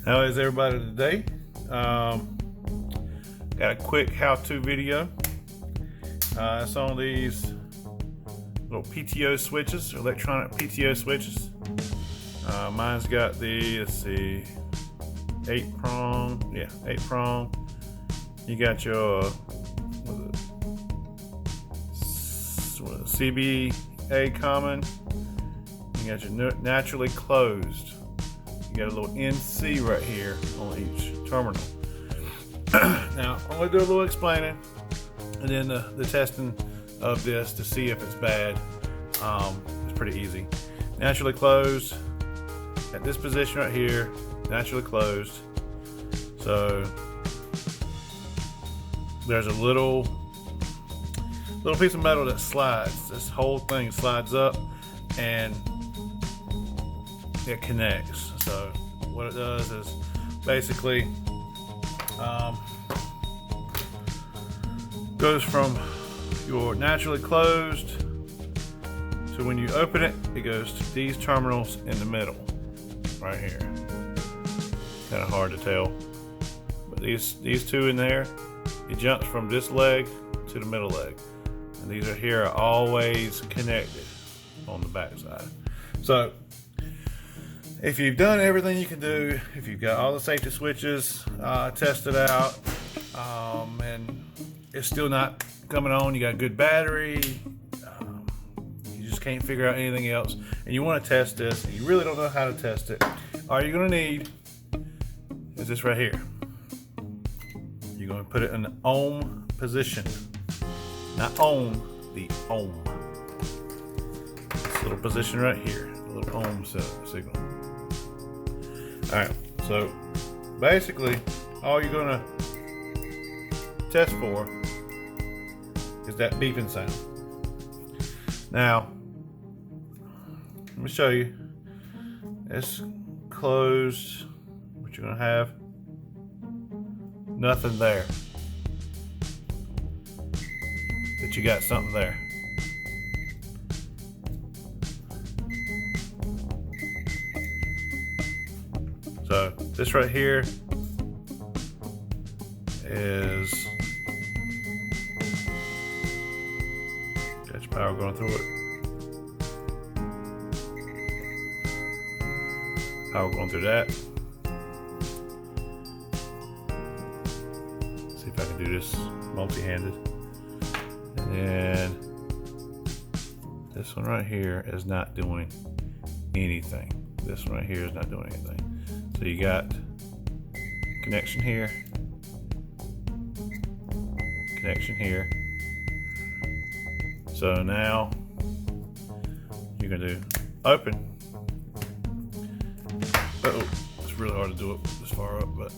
How is everybody today? Got a quick how-to video. It's on these little PTO switches, electronic PTO switches. Mine's got the, let's see, 8-prong. Yeah, 8-prong. You got your CBA common. You got your naturally closed. You got a little NC right here on each terminal. Now, I'm going to do a little explaining and then the testing of this to see if it's bad. It's pretty easy. Naturally closed at this position right here, naturally closed. So there's a little piece of metal that slides. This whole thing slides up and it connects. So what it does is basically goes from your naturally closed to when you open it, it goes to these terminals in the middle right here. Kind of hard to tell, but these two in there, it jumps from this leg to the middle leg, and these are here are always connected on the back side. So if you've done everything you can do, if you've got all the safety switches tested out, and it's still not coming on, you got a good battery, you just can't figure out anything else, and you want to test this, and you really don't know how to test it, all you're going to need is this right here. You're going to put it in the ohm position. Not ohm, the ohm. This little position right here, a little ohm signal. Alright, so basically all you're gonna test for is that beeping sound. Now, let me show you. It's closed. What you're gonna have, nothing there. But you got something there. So this right here is got your power going through it. Power going through that. See if I can do this multi-handed. And then this one right here is not doing anything. This one right here is not doing anything. So you got connection here, connection here. So now you're gonna do open. Uh-oh, it's really hard to do it this far up, but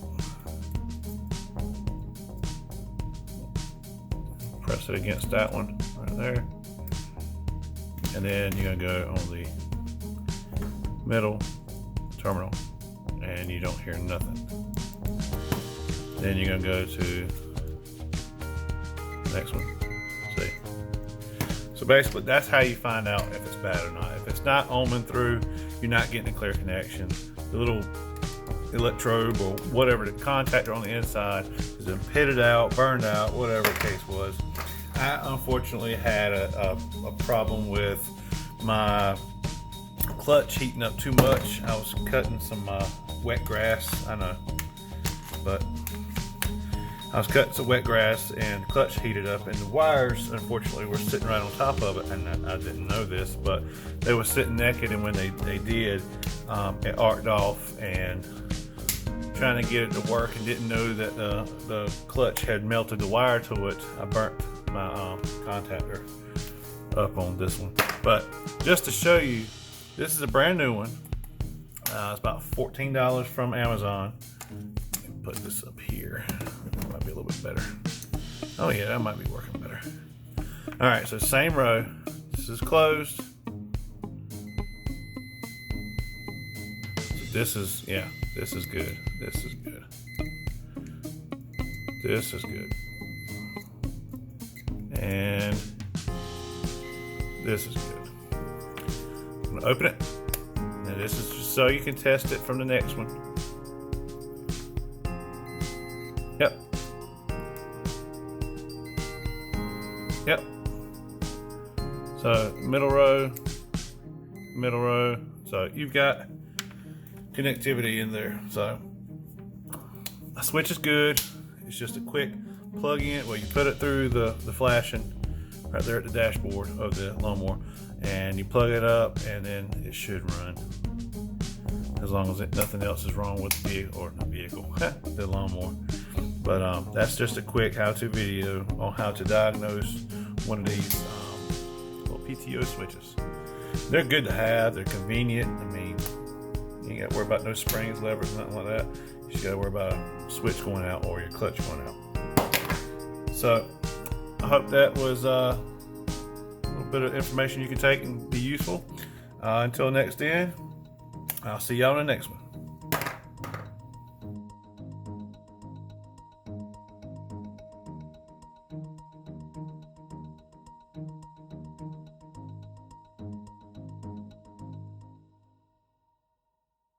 press it against that one right there. And then you're gonna go on the middle terminal, and you don't hear nothing. Then you're gonna go to the next one. See? So basically, that's how you find out if it's bad or not. If it's not ohming through, you're not getting a clear connection. The little electrode or whatever, the contactor on the inside has been pitted out, burned out, whatever the case was. I unfortunately had a problem with my clutch heating up too much. I was cutting some wet grass, I know, but I was cutting some wet grass and the clutch heated up, and the wires unfortunately were sitting right on top of it, and I didn't know this, but they were sitting naked, and when they did, it arced off, and trying to get it to work and didn't know that the clutch had melted the wire to it. I burnt my contactor up on this one. But just to show you, this is a brand new one. It's about $14 from Amazon. Let me put this up here. It might be a little bit better. Oh yeah, that might be working better. All right, so same row. This is closed. So this is, yeah, this is good. This is good. This is good. And this is good. I'm gonna open it. Now this is just so you can test it from the next one. So middle row. So you've got connectivity in there. So the switch is good. It's just a quick plug in. Well, you put it through the flashing right there at the dashboard of the lawnmower, and you plug it up, and then it should run. As long as nothing else is wrong with the vehicle, the lawnmower. But that's just a quick how-to video on how to diagnose one of these little PTO switches. They're good to have. They're convenient. I mean, you ain't got to worry about no springs, levers, nothing like that. You just got to worry about a switch going out or your clutch going out. So I hope that was a little bit of information you can take and be useful. Until next then, I'll see y'all in the next one.